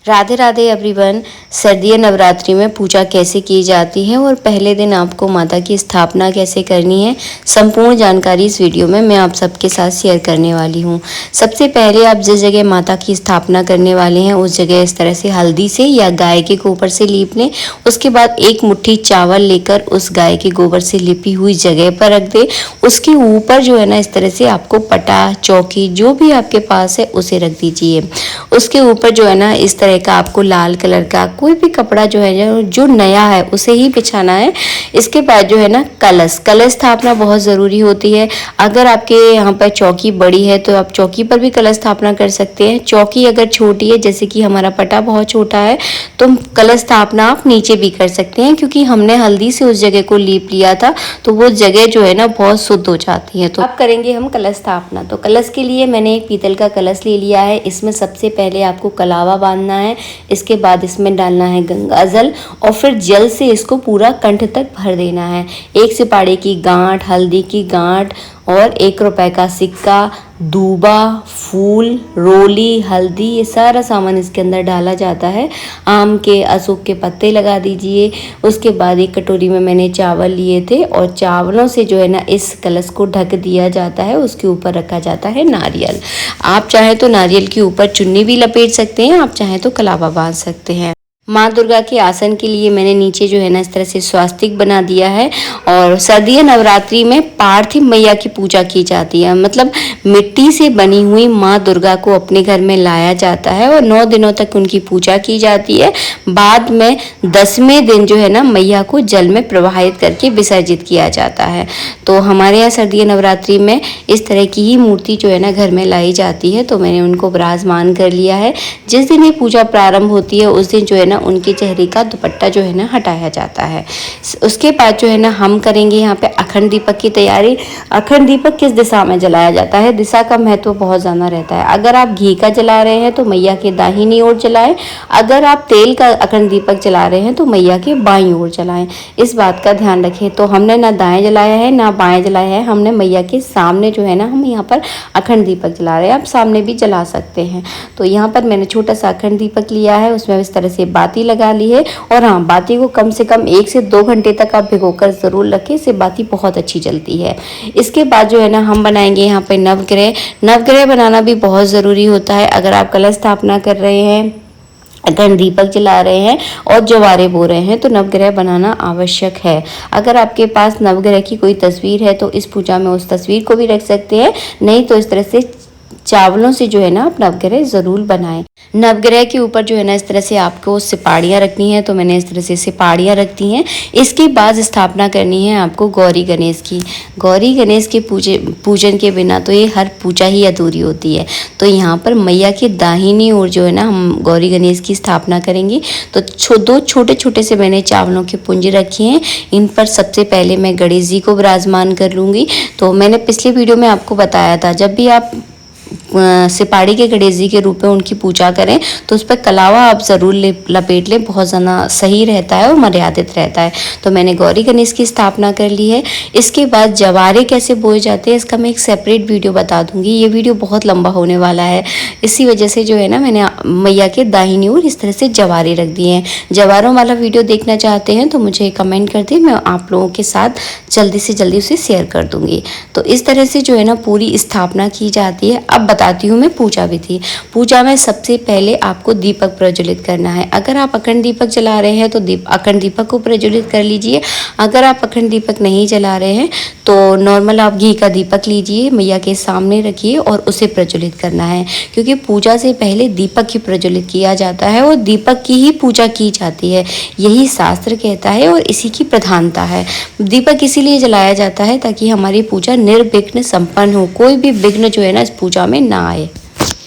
Radhe Radhe everyone. सर्दियों नवरात्रि में पूजा कैसे की जाती है और पहले दिन आपको माता की स्थापना कैसे करनी है, संपूर्ण जानकारी इस वीडियो में मैं आप सबके साथ शेयर करने वाली हूँ। सबसे पहले आप जिस जगह माता की स्थापना करने वाले हैं उस जगह इस तरह से हल्दी से या गाय के गोबर से लीप लें। उसके बाद एक मुट्ठी चावल लेकर उस गाय के गोबर से लिपी हुई जगह पर रख दें। उसके ऊपर जो है ना इस तरह से आपको पटा, चौकी जो भी आपके पास है उसे रख दीजिए। उसके ऊपर जो है ना इस तरह का आपको लाल कलर का कोई भी कपड़ा जो है जो नया है उसे ही बिछाना है। इसके बाद जो है ना कलश स्थापना बहुत ज़रूरी होती है। अगर आपके यहाँ पर चौकी बड़ी है तो आप चौकी पर भी कलश स्थापना कर सकते हैं। चौकी अगर छोटी है, जैसे कि हमारा पटा बहुत छोटा है, तो कलश स्थापना आप नीचे भी कर सकते हैं, क्योंकि हमने हल्दी से उस जगह को लीप लिया था तो वो जगह जो है ना बहुत शुद्ध हो जाती है। तो अब करेंगे हम कलश स्थापना। तो कलश के लिए मैंने एक पीतल का कलश ले लिया है। इसमें सबसे पहले आपको कलावा बांधना है। इसके बाद इसमें डालना है गंगा जल और फिर जल से इसको पूरा कंठ तक भर देना है। 1 सिपाड़े की गांठ, हल्दी की गांठ और 1 रुपए का सिक्का, दूबा, फूल, रोली, हल्दी, ये सारा सामान इसके अंदर डाला जाता है। आम के, अशोक के पत्ते लगा दीजिए। उसके बाद एक कटोरी में मैंने चावल लिए थे और चावलों से जो है ना इस कलश को ढक दिया जाता है। उसके ऊपर रखा जाता है नारियल। आप चाहे तो नारियल के ऊपर चुन्नी भी लपेट सकते हैं, आप चाहे तो कलावा बांध सकते हैं। माँ दुर्गा के आसन के लिए मैंने नीचे जो है ना इस तरह से स्वास्तिक बना दिया है। और सर्दियों नवरात्रि में पार्थिव मैया की पूजा की जाती है, मतलब मिट्टी से बनी हुई माँ दुर्गा को अपने घर में लाया जाता है और 9 दिनों तक उनकी पूजा की जाती है। बाद में 10वें दिन जो है ना मैया को जल में प्रवाहित करके विसर्जित किया जाता है। तो हमारे यहाँ सर्दियों नवरात्रि में इस तरह की ही मूर्ति जो है ना घर में लाई जाती है, तो मैंने उनको विराजमान कर लिया है। जिस दिन ये पूजा प्रारंभ होती है उस दिन जो है ना उनके चेहरे का दुपट्टा जो है ना हटाया जाता है। उसके बाद जो है ना हम करेंगे यहाँ पे अखंड दीपक की तैयारी। अखंड दीपक किस दिशा में जलाया जाता है, दिशा का महत्व बहुत ज़्यादा रहता है। अगर आप घी का जला रहे हैं तो मैया के दाहिनी ओर जलाएं। अगर आप तेल का अखंड दीपक जला रहे हैं तो मैया के बाईं ओर जलाएं। इस बात का ध्यान रखें। तो हमने ना दाएं जलाया है ना बाएं जलाया है, हमने मैया के सामने जो है ना हम यहाँ पर अखंड दीपक जला रहे हैं। आप सामने भी जला सकते हैं। तो यहाँ पर मैंने छोटा सा अखंड दीपक लिया है, उसमें इस तरह से बाती लगा ली है। और हाँ, बाती को कम से कम 1 से 2 घंटे तक आप भिगोकर ज़रूर रखें, इससे बाती बहुत अच्छी जलती है। इसके बाद जो है ना हम बनाएंगे यहाँ पे नवग्रह। नवग्रह बनाना भी बहुत ज़रूरी होता है। अगर आप कलश स्थापना कर रहे हैं, अखंड दीपक जला रहे हैं और जवारे बो रहे हैं तो नवग्रह बनाना आवश्यक है। अगर आपके पास नवग्रह की कोई तस्वीर है तो इस पूजा में उस तस्वीर को भी रख सकते हैं, नहीं तो इस तरह से चावलों से जो है ना आप नवग्रह ज़रूर बनाएं। नवग्रह के ऊपर जो है ना इस तरह से आपको सिपाड़ियाँ रखनी है, तो मैंने इस तरह से सिपाड़ियाँ रख दी हैं। इसके बाद स्थापना करनी है आपको गौरी गणेश की। गौरी गणेश के पूजन के बिना तो ये हर पूजा ही अधूरी होती है। तो यहाँ पर मैया की दाहिनी ओर जो है ना हम गौरी गणेश की स्थापना करेंगे। तो 2 छोटे छोटे से मैंने चावलों के पुंज रखे हैं। इन पर सबसे पहले मैं गणेश जी को विराजमान कर लूँगी। तो मैंने पिछले वीडियो में आपको बताया था, जब भी आप सिपाड़ी के गणेश जी के रूप में उनकी पूजा करें तो उस पर कलावा आप ज़रूर लपेट लें, बहुत ज़्यादा सही रहता है और मर्यादित रहता है। तो मैंने गौरी गणेश की स्थापना कर ली है। इसके बाद जवारे कैसे बोए जाते हैं इसका मैं एक सेपरेट वीडियो बता दूंगी। ये वीडियो बहुत लंबा होने वाला है, इसी वजह से जो है ना मैंने मैया के दाहिनी ओर इस तरह से जवारे रख दिए हैं। जवारों वाला वीडियो देखना चाहते हैं तो मुझे कमेंट कर दें, मैं आप लोगों के साथ जल्दी से जल्दी उसे शेयर कर दूंगी। तो इस तरह से जो है ना पूरी स्थापना की जाती है। अब बताती हूँ मैं पूजा विधि। पूजा में सबसे पहले आपको दीपक प्रज्वलित करना है। अगर आप अखंड दीपक जला रहे हैं तो अखंड दीपक को प्रज्वलित कर लीजिए। अगर आप अखंड दीपक नहीं जला रहे हैं तो नॉर्मल आप घी का दीपक लीजिए, मैया के सामने रखिए और उसे प्रज्वलित करना है, क्योंकि पूजा से पहले दीपक ही प्रज्वलित किया जाता है और दीपक की ही पूजा की जाती है, यही शास्त्र कहता है और इसी की प्रधानता है। दीपक इसीलिए जलाया जाता है ताकि हमारी पूजा निर्विघ्न संपन्न हो, कोई भी विघ्न जो है ना इस पूजा में ना आए।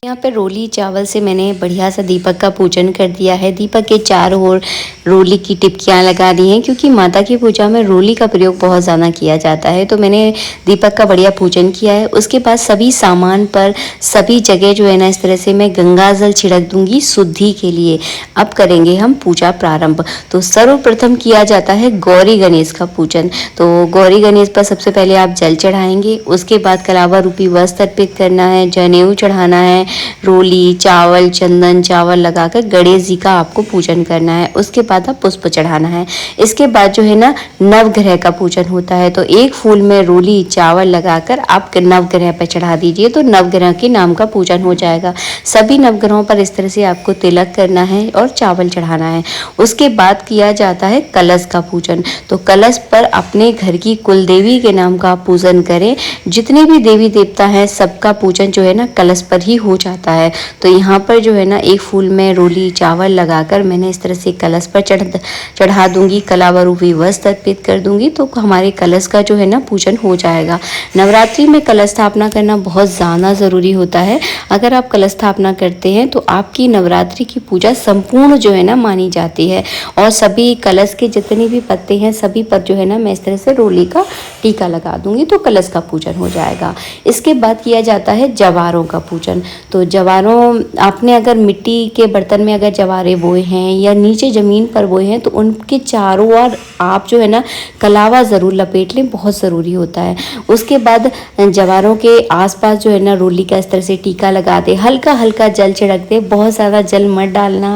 यहाँ पे रोली चावल से मैंने बढ़िया सा दीपक का पूजन कर दिया है। दीपक के चारों ओर रोली की टिपकियाँ लगा दी हैं, क्योंकि माता की पूजा में रोली का प्रयोग बहुत ज़्यादा किया जाता है। तो मैंने दीपक का बढ़िया पूजन किया है। उसके बाद सभी सामान पर सभी जगह जो है ना इस तरह से मैं गंगा जल छिड़क दूंगी शुद्धि के लिए। अब करेंगे हम पूजा प्रारंभ। तो सर्वप्रथम किया जाता है गौरी गणेश का पूजन। तो गौरी गणेश पर सबसे पहले आप जल चढ़ाएंगे। उसके बाद कलावा रूपी वस्त्र अर्पित करना है, जनेऊ चढ़ाना है, रोली, चावल, चंदन, चावल लगाकर गणेश जी का आपको पूजन करना है। उसके बाद आप पुष्प चढ़ाना है। इसके बाद जो है ना नवग्रह का पूजन होता है, तो एक फूल में रोली, चावल लगाकर आप नवग्रह पर चढ़ा दीजिए, तो नवग्रह के नाम का पूजन हो जाएगा। सभी नवग्रहों पर इस तरह से आपको तिलक करना है और चावल चढ़ाना है। उसके बाद किया जाता है कलश का पूजन। तो कलश पर अपने घर की कुल देवी के नाम का पूजन करें। जितने भी देवी देवता हैं सबका पूजन जो है ना कलश पर ही हो जाता है। तो यहाँ पर जो है ना एक फूल में रोली, चावल लगाकर मैंने इस तरह से कलश पर चढ़ा दूंगी, कलावरूपी वस्त्र अर्पित कर दूंगी, तो हमारे कलश का जो है ना पूजन हो जाएगा। नवरात्रि में कलश स्थापना करना बहुत ज़्यादा ज़रूरी होता है। अगर आप कलश स्थापना करते हैं तो आपकी नवरात्रि की पूजा संपूर्ण जो है ना मानी जाती है। और सभी कलश के जितने भी पत्ते हैं सभी पर जो है ना मैं इस तरह से रोली का टीका लगा दूंगी, तो कलश का पूजन हो जाएगा। इसके बाद किया जाता है जवारों का पूजन। तो जवारों आपने अगर मिट्टी के बर्तन में अगर जवारे बोए हैं या नीचे ज़मीन पर बोए हैं तो उनके चारों ओर आप जो है ना कलावा ज़रूर लपेट लें, बहुत ज़रूरी होता है। उसके बाद जवारों के आसपास जो है ना रोली का इस तरह से टीका लगा दे, हल्का हल्का जल छिड़क दे, बहुत ज़्यादा जल मत डालना।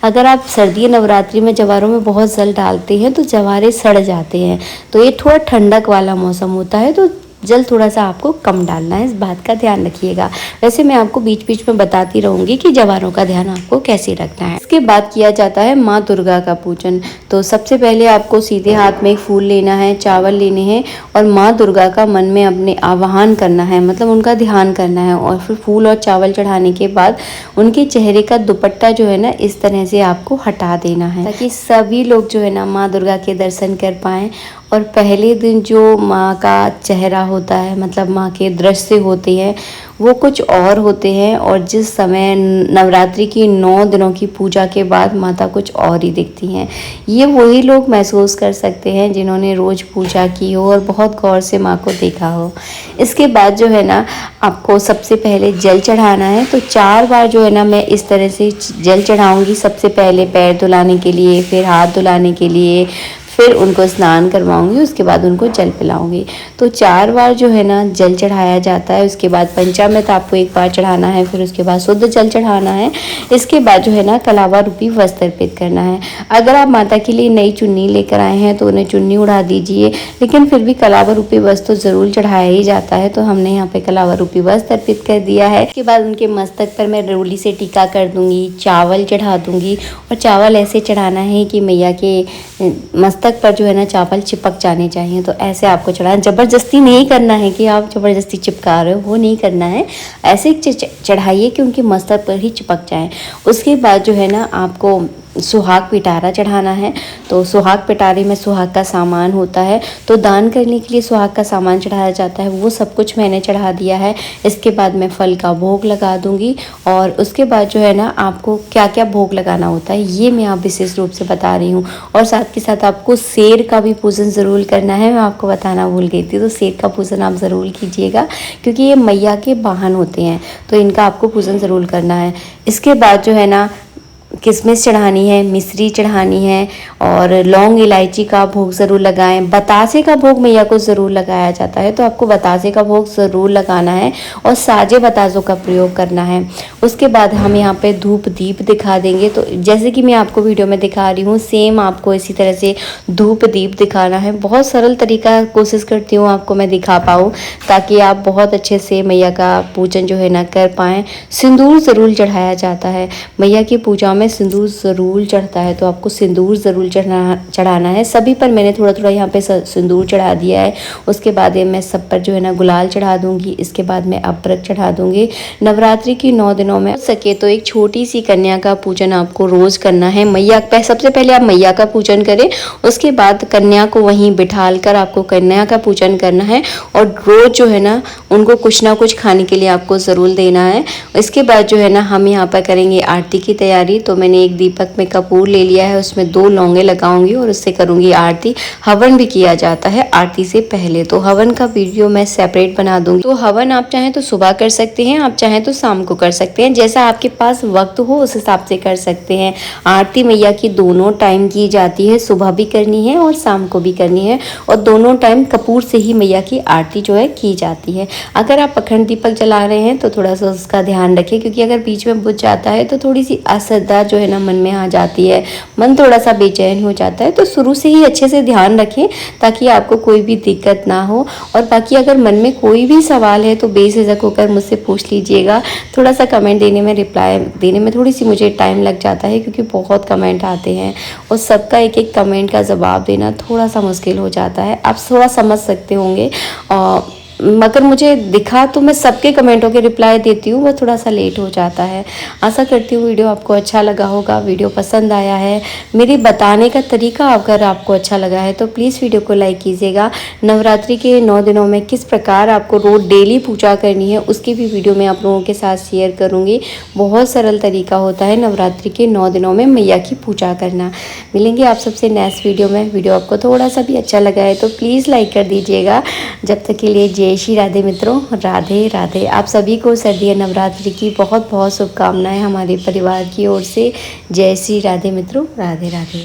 अगर आप सर्दी नवरात्रि में जवारों में बहुत जल डालते हैं तो जवारे सड़ जाते हैं। तो ये थोड़ा ठंडक वाला मौसम होता है तो जल थोड़ा सा आपको कम डालना है, इस बात का ध्यान रखिएगा। वैसे मैं आपको बीच बीच में बताती रहूँगी कि जवारों का ध्यान आपको कैसे रखना है। इसके बाद किया जाता है माँ दुर्गा का पूजन। तो सबसे पहले आपको सीधे हाथ में एक फूल लेना है, चावल लेने हैं और माँ दुर्गा का मन में अपने आवाहन करना है, मतलब उनका ध्यान करना है। और फिर फूल और चावल चढ़ाने के बाद उनके चेहरे का दुपट्टा जो है ना इस तरह से आपको हटा देना है, ताकि सभी लोग जो है ना माँ दुर्गा के दर्शन कर पाएँ। और पहले दिन जो माँ का चेहरा होता है, मतलब माँ के दृश्य होते हैं वो कुछ और होते हैं, और जिस समय नवरात्रि की 9 दिनों की पूजा के बाद माता कुछ और ही दिखती हैं। ये वही लोग महसूस कर सकते हैं जिन्होंने रोज़ पूजा की हो और बहुत गौर से माँ को देखा हो। इसके बाद जो है ना आपको सबसे पहले जल चढ़ाना है। तो 4 बार जो है ना मैं इस तरह से जल चढ़ाऊँगी। सबसे पहले पैर धुलाने के लिए, फिर हाथ धुलाने के लिए, फिर उनको स्नान करवाऊंगी, उसके बाद उनको जल पिलाऊंगी। तो 4 बार जो है ना जल चढ़ाया जाता है। उसके बाद पंचामृत आपको 1 बार चढ़ाना है, फिर उसके बाद शुद्ध जल चढ़ाना है। इसके बाद जो है ना कलावा रूपी वस्त्र अर्पित करना है। अगर आप माता के लिए नई चुन्नी लेकर आए हैं तो उन्हें चुन्नी उड़ा दीजिए, लेकिन फिर भी कलावा रूपी वस्त्र तो ज़रूर चढ़ाया ही जाता है। तो हमने यहाँ पे कलावा रूपी वस्त्र अर्पित कर दिया है। इसके बाद उनके मस्तक पर मैं रोली से टीका कर दूंगी, चावल चढ़ा दूंगी। और चावल ऐसे चढ़ाना है कि मैया के मस्तक पर जो है ना चावल चिपक जाने चाहिए। तो ऐसे आपको चढ़ाना, ज़बरदस्ती नहीं करना है कि आप ज़बरदस्ती चिपका रहे हो, वो नहीं करना है। ऐसे चढ़ाइए कि उनके मस्तक पर ही चिपक जाए। उसके बाद जो है ना आपको सुहाग पिटारा चढ़ाना है। तो सुहाग पिटारे में सुहाग का सामान होता है, तो दान करने के लिए सुहाग का सामान चढ़ाया जाता है, वो सब कुछ मैंने चढ़ा दिया है। इसके बाद मैं फल का भोग लगा दूंगी। और उसके बाद जो है ना आपको क्या क्या भोग लगाना होता है ये मैं आप विशेष रूप से बता रही हूँ। और साथ के साथ आपको शेर का भी पूजन ज़रूर करना है, मैं आपको बताना भूल गई थी। तो शेर का पूजन आप ज़रूर कीजिएगा, क्योंकि ये मैया के वाहन होते हैं, तो इनका आपको पूजन ज़रूर करना है। इसके बाद जो है ना किशमिश चढ़ानी है, मिश्री चढ़ानी है और लौंग इलायची का भोग ज़रूर लगाएं। बतासे का भोग मैया को ज़रूर लगाया जाता है, तो आपको बतासे का भोग ज़रूर लगाना है और साजे बतासों का प्रयोग करना है। उसके बाद हम यहाँ पे धूप दीप दिखा देंगे। तो जैसे कि मैं आपको वीडियो में दिखा रही हूँ, सेम आपको इसी तरह से धूप दीप दिखाना है। बहुत सरल तरीका कोशिश करती हूँ आपको मैं दिखा पाऊँ, ताकि आप बहुत अच्छे से मैया का पूजन जो है ना कर पाएँ। सिंदूर ज़रूर चढ़ाया जाता है, मैया की पूजा में सिंदूर ज़रूर चढ़ता है, तो आपको सिंदूर ज़रूर चढ़ाना है। सभी पर मैंने थोड़ा थोड़ा यहाँ पे सिंदूर चढ़ा दिया है। उसके बाद मैं सब पर जो है ना गुलाल चढ़ा दूंगी। इसके बाद मैं अबरक चढ़ा दूंगी। नवरात्रि की 9 दिनों में सके तो एक छोटी सी कन्या का पूजन आपको रोज़ करना है। मैया सबसे पहले आप मैया का पूजन करें, उसके बाद कन्या को वहीं बिठाल कर आपको कन्या का पूजन करना है। और रोज़ जो है ना उनको कुछ ना कुछ खाने के लिए आपको ज़रूर देना है। इसके बाद जो है ना हम यहाँ पर करेंगे आरती की तैयारी। तो मैंने एक दीपक में कपूर ले लिया है, उसमें 2 लौंगे लगाऊंगी और उससे करूंगी आरती। हवन भी किया जाता है आरती से पहले, तो हवन का वीडियो मैं सेपरेट बना दूंगी। तो हवन आप चाहें तो सुबह कर सकते हैं, आप चाहें तो शाम को कर सकते हैं, जैसा आपके पास वक्त हो उस हिसाब से कर सकते हैं। आरती मैया की दोनों टाइम की जाती है, सुबह भी करनी है और शाम को भी करनी है, और दोनों टाइम कपूर से ही मैया की आरती जो है की जाती है। अगर आप अखंड दीपक जला रहे हैं तो थोड़ा सा उसका ध्यान रखें, क्योंकि अगर बीच में बुझ जाता है तो थोड़ी सी असरदा जो है ना मन में आ जाती है, मन थोड़ा सा बेचैन हो जाता है। तो शुरू से ही अच्छे से ध्यान रखें ताकि आपको कोई भी दिक्कत ना हो। और बाकी अगर मन में कोई भी सवाल है तो बेझिझक होकर मुझसे पूछ लीजिएगा। थोड़ा सा कमेंट देने में, रिप्लाई देने में थोड़ी सी मुझे टाइम लग जाता है, क्योंकि बहुत कमेंट आते हैं और सबका एक एक कमेंट का जवाब देना थोड़ा सा मुश्किल हो जाता है। आप थोड़ा समझ सकते होंगे, और मगर मुझे दिखा तो मैं सबके कमेंटों के रिप्लाई देती हूँ, वो थोड़ा सा लेट हो जाता है। आशा करती हूँ वीडियो आपको अच्छा लगा होगा, वीडियो पसंद आया है, मेरे बताने का तरीका अगर आपको अच्छा लगा है तो प्लीज़ वीडियो को लाइक कीजिएगा। नवरात्रि के 9 दिनों में किस प्रकार आपको रोज़ डेली पूजा करनी है उसकी भी वीडियो मैं आप लोगों के साथ शेयर करूँगी। बहुत सरल तरीका होता है नवरात्रि के 9 दिनों में मैया की पूजा करना। मिलेंगे आप सबसे नेक्स्ट वीडियो में। वीडियो आपको थोड़ा सा भी अच्छा लगा है तो प्लीज़ लाइक कर दीजिएगा। जब तक के लिए जय श्री राधे मित्रों, राधे राधे। आप सभी को शारदीय नवरात्रि की बहुत बहुत शुभकामनाएं हमारे परिवार की ओर से। जय श्री राधे मित्रों, राधे राधे।